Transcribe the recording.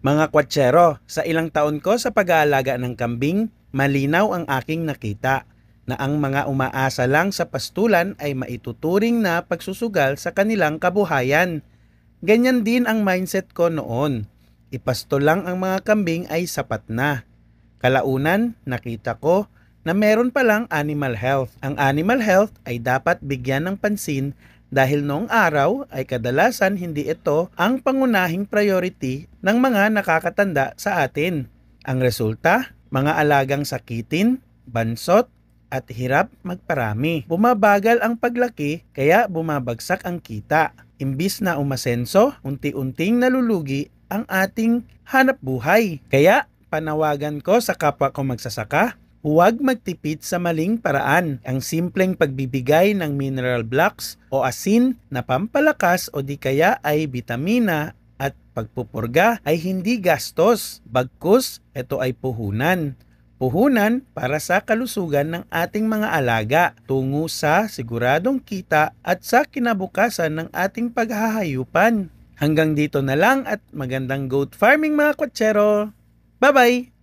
Mga kwatsero, sa ilang taon ko sa pag-aalaga ng kambing, malinaw ang aking nakita na ang mga umaasa lang sa pastulan ay maituturing na pagsusugal sa kanilang kabuhayan. Ganyan din ang mindset ko noon. Ipasto lang ang mga kambing ay sapat na. Kalaunan, nakita ko na meron palang animal health. Ang animal health ay dapat bigyan ng pansin dahil noong araw ay kadalasan hindi ito ang pangunahing priority ng mga nakakatanda sa atin. Ang resulta, mga alagang sakitin, bansot, at hirap magparami. Bumabagal ang paglaki kaya bumabagsak ang kita. Imbis na umasenso, unti-unting nalulugi ang ating hanap buhay. Kaya panawagan ko sa kapwa ko magsasaka, huwag magtipid sa maling paraan. Ang simpleng pagbibigay ng mineral blocks o asin na pampalakas o di kaya ay bitamina at pagpupurga ay hindi gastos. Bagkus, ito ay puhunan. Puhunan para sa kalusugan ng ating mga alaga tungo sa siguradong kita at sa kinabukasan ng ating paghahayupan. Hanggang dito na lang at magandang goat farming mga kwatsero! Bye-bye!